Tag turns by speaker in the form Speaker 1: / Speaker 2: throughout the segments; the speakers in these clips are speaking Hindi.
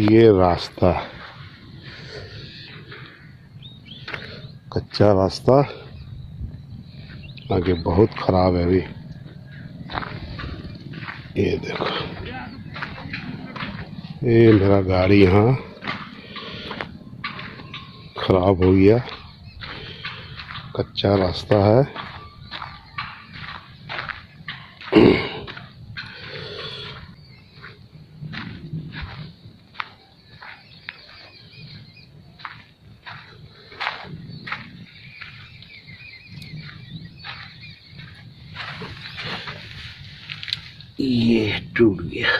Speaker 1: ये रास्ता, कच्चा रास्ता, आगे बहुत खराब है अभी। ये देखो, ये मेरा गाड़ी यहाँ खराब हो गया। कच्चा रास्ता है। ये टूट गया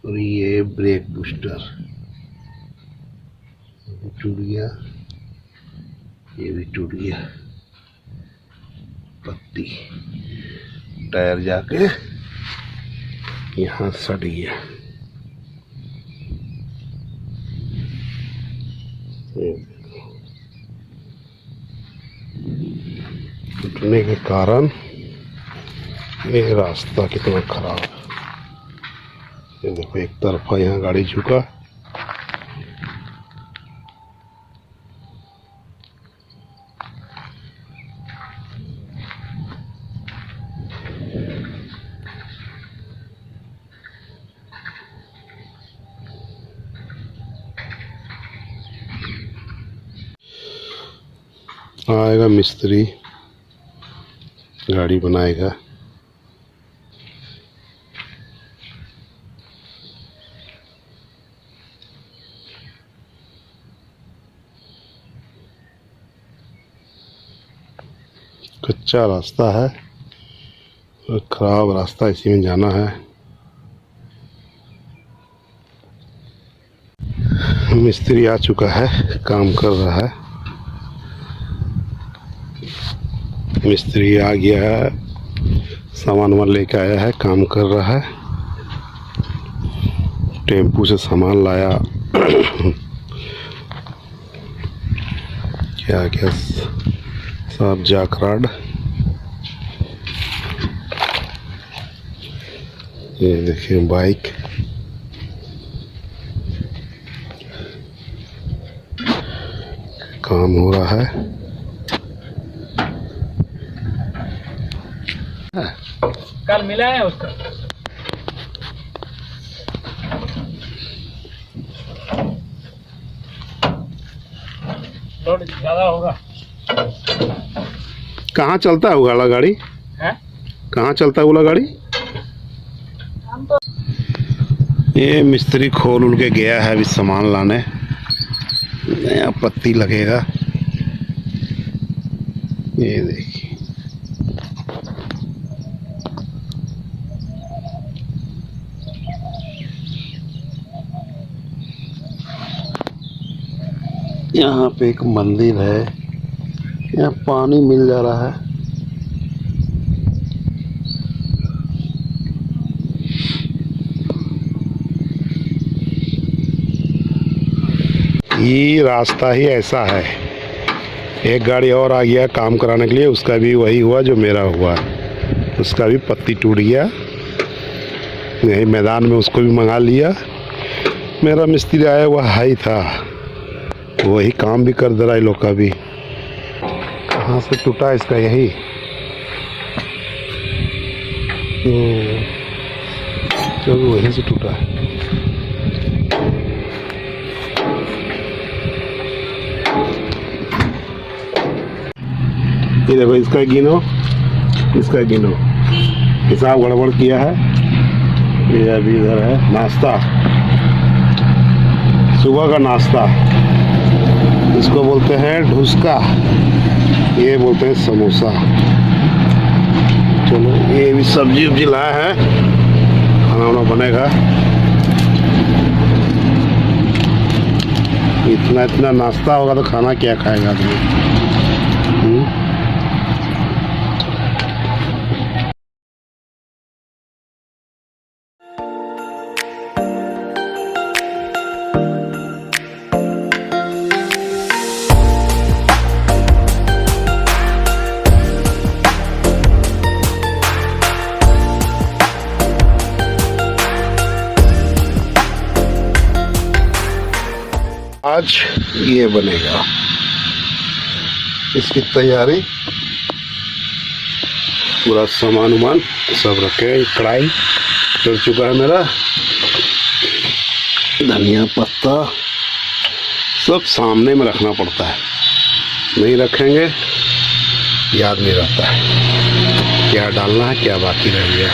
Speaker 1: और ये ब्रेक बूस्टर टूट गया, ये भी टूट गया। पत्ती टायर जाके यहाँ सट गया। टूटने के कारण ये रास्ता कितना खराब है। ये देखो, एक तरफा यहाँ गाड़ी झुका। आएगा मिस्त्री, गाड़ी बनाएगा। कच्चा रास्ता है और खराब रास्ता, इसी में जाना है। मिस्त्री आ चुका है, काम कर रहा है। मिस्त्री आ गया है, सामान वामान लेके आया है, काम कर रहा है। टेम्पू से सामान लाया। क्या क्या सब जाकराड। ये देखिए बाइक, काम हो रहा है।
Speaker 2: कल मिला है उसका। लोड ज्यादा होगा।
Speaker 1: कहाँ चलता है वो वाला गाड़ी?
Speaker 2: है?
Speaker 1: कहाँ चलता है वो वाला गाड़ी? ये मिस्त्री खोल उल के गया है अभी सामान लाने। नया पत्ती लगेगा। ये देखिए, यहाँ पे एक मंदिर है, यहाँ पानी मिल जा रहा है। ये रास्ता ही ऐसा है। एक गाड़ी और आ गया काम कराने के लिए, उसका भी वही हुआ जो मेरा हुआ। उसका भी पत्ती टूट गया। यही मैदान में उसको भी मंगा लिया। मेरा मिस्त्री आया हुआ हाई था, वही काम भी कर दे रहा है लोग का भी। कहाँ से टूटा इसका? यही चलो वहीं से टूटा है। ये देखो, इसका गिनो, इसका गिनो। हिसाब गड़बड़ किया है। ये अभी इधर है नाश्ता, सुबह का नाश्ता। इसको बोलते हैं ढुसका, ये बोलते हैं समोसा। चलो, ये भी सब्जी उब्जी लाया है, खाना वाना बनेगा। इतना नाश्ता होगा तो खाना क्या खाएगा आदमी? आज ये बनेगा, इसकी तैयारी पूरा सामान उमान सब रखे। कढ़ाई चल चुका है मेरा, धनिया पत्ता सब सामने में रखना पड़ता है, नहीं रखेंगे याद नहीं रहता है क्या डालना है क्या बाकी रह गया।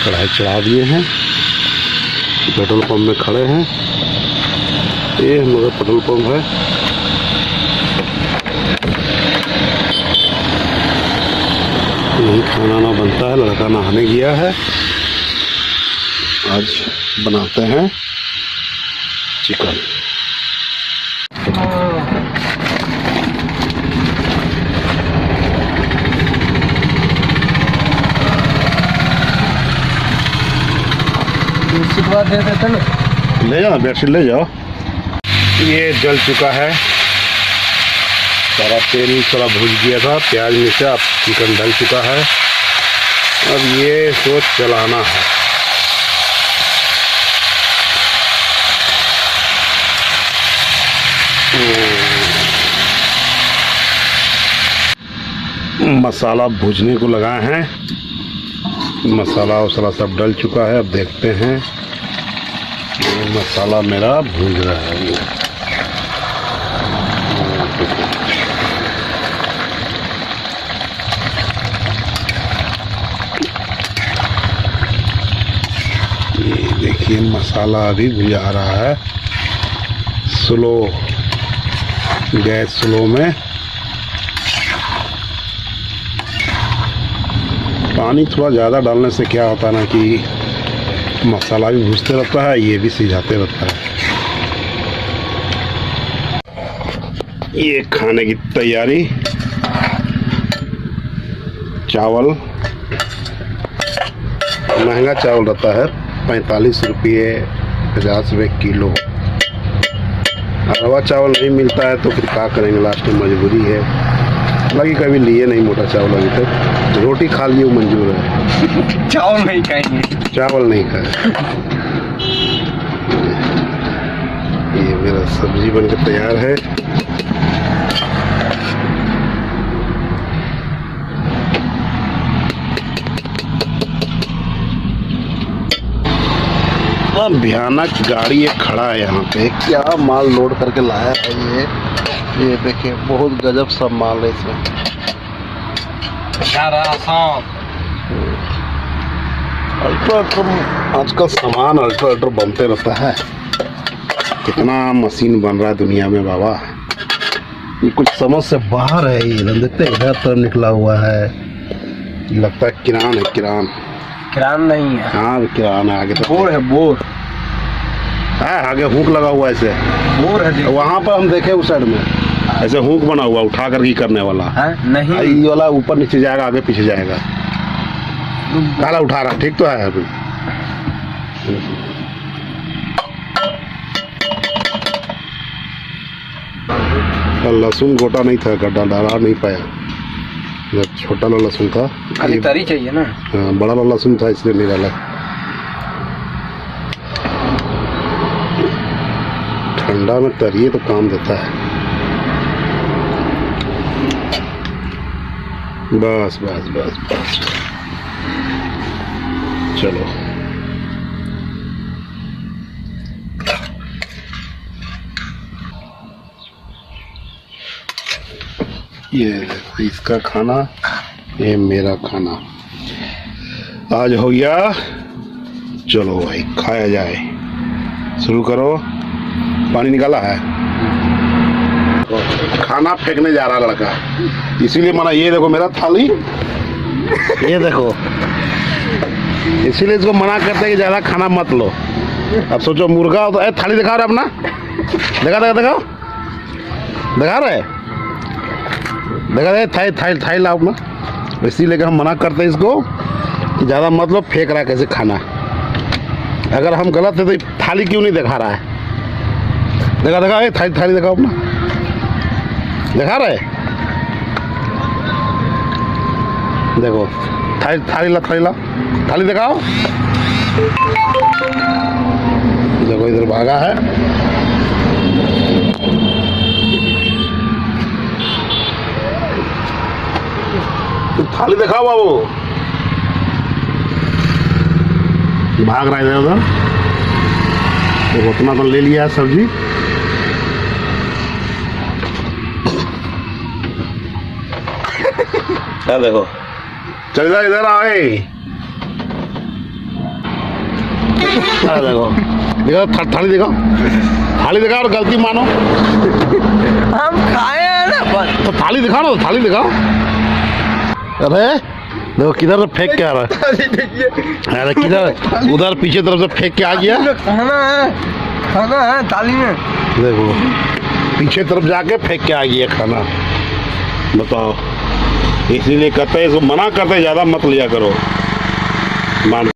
Speaker 1: कढ़ाई चढ़ा दिए हैं, पेट्रोल पंप में खड़े हैं, ये हमारा पेट्रोल पंप है। यही खाना ना बनता है, लड़का नहाने गया है। आज बनाते हैं चिकन।
Speaker 2: दे देते ना,
Speaker 1: ले जाओ बेडशीट ले जाओ। ये जल चुका है, सारा तेल थोड़ा भूज गया था प्याज में से, अब चिकन डल चुका है। अब ये इसको चलाना है। मसाला भूजने को लगाए हैं, मसाला वसाला सब डल चुका है। अब देखते हैं, ये मसाला मेरा भूज रहा है। ये देखिए मसाला अभी भुजा रहा है, स्लो गैस स्लो में। पानी थोड़ा ज़्यादा डालने से क्या होता है ना कि मसाला भी भूजते रहता है, ये भी सिझाते रहता है। ये खाने की तैयारी, चावल महंगा चावल रहता है, 45 रुपये 50 रुपये किलो। रवा चावल नहीं मिलता है तो फिर क्या करेंगे, लास्ट में मजबूरी है। हालांकि कभी लिए नहीं मोटा चावल अभी तक, रोटी खा लिए मंजूर है,
Speaker 2: चावल नहीं खाएंगे,
Speaker 1: चावल नहीं खाए। ये मेरा सब्जी बनकर तैयार है। भयानक गाड़ी एक खड़ा है यहाँ पे, क्या माल लोड करके लाया है ये देखिए, बहुत गजब सब माल है इसमें। अल्ट्रा आजकल सामान अल्ट्रा बनते रहता है, कितना मशीन बन रहा है दुनिया में बाबा, ये कुछ समझ से बाहर है। ये देखते हैं इधर तरफ निकला हुआ है, लगता है किरान है, किरान
Speaker 2: नहीं है।
Speaker 1: हाँ किरान है, आगे तो
Speaker 2: बोर है, बोर
Speaker 1: है, आगे हुक लगा हुआ है ऐसे,
Speaker 2: बोर है।
Speaker 1: वहाँ पर हम देखे उस साइड में ऐसे हुक बना हुआ उठा कर ही करने वाला
Speaker 2: है? नहीं,
Speaker 1: ये वाला ऊपर नीचे जाएगा, आगे पीछे जाएगा, काला उठा रहा, ठीक तो है अभी। लहसुन गोटा नहीं था, गड्ढा डाला नहीं पाया, छोटा वाला लहसुन था,
Speaker 2: खाली तरी चाहिए ना।
Speaker 1: हाँ, बड़ा वाला लहसुन था इसलिए नहीं डाला। ठंडा में तरिए तो काम देता है। बस बस बस बस, चलो ये इसका खाना, ये मेरा खाना आज हो गया। चलो भाई खाया जाए, शुरू करो। पानी निकाला है, खाना फेंकने जा रहा लड़का, इसीलिए मना। ये देखो मेरा थाली, ये देखो, इसीलिए इसको मना करते हैं कि ज़्यादा खाना मत लो। अब सोचो मुर्गा हो तो थाली दिखा रहे अपना, दिखाओ दिखा रहे, थाई लाओ अपना। इसीलिए हम मना करते हैं इसको कि ज़्यादा मत लो, फेंक रहा है कैसे खाना। अगर हम गलत है तो थाली क्यों नहीं दिखा रहा है, दिखा थाली दिखाओ अपना, दिखा रहे, देखो थाली ला थाली दिखाओ। भागा है। तो थाली दिखाओ बाबू, भाग रहा है इधर उधर। तो उतना तो ले लिया है सब्जी। क्या देखो, चल जा इधर आए। देखो देखो थाली दिखाओ, थाली दिखाओ और गलती मानो।
Speaker 2: हम खाए हैं ना बस।
Speaker 1: तो थाली दिखाओ ना, थाली दिखाओ। अरे देखो किधर से फेंक के आ रहा है। अरे किधर, उधर पीछे तरफ से फेंक के आ गया।
Speaker 2: खाना है थाली में।
Speaker 1: देखो पीछे तरफ जाके फेंक के आ गया खाना। बताओ, इसीलिए कहते हैं, इसको मना करते हैं, ज्यादा मत लिया करो। मान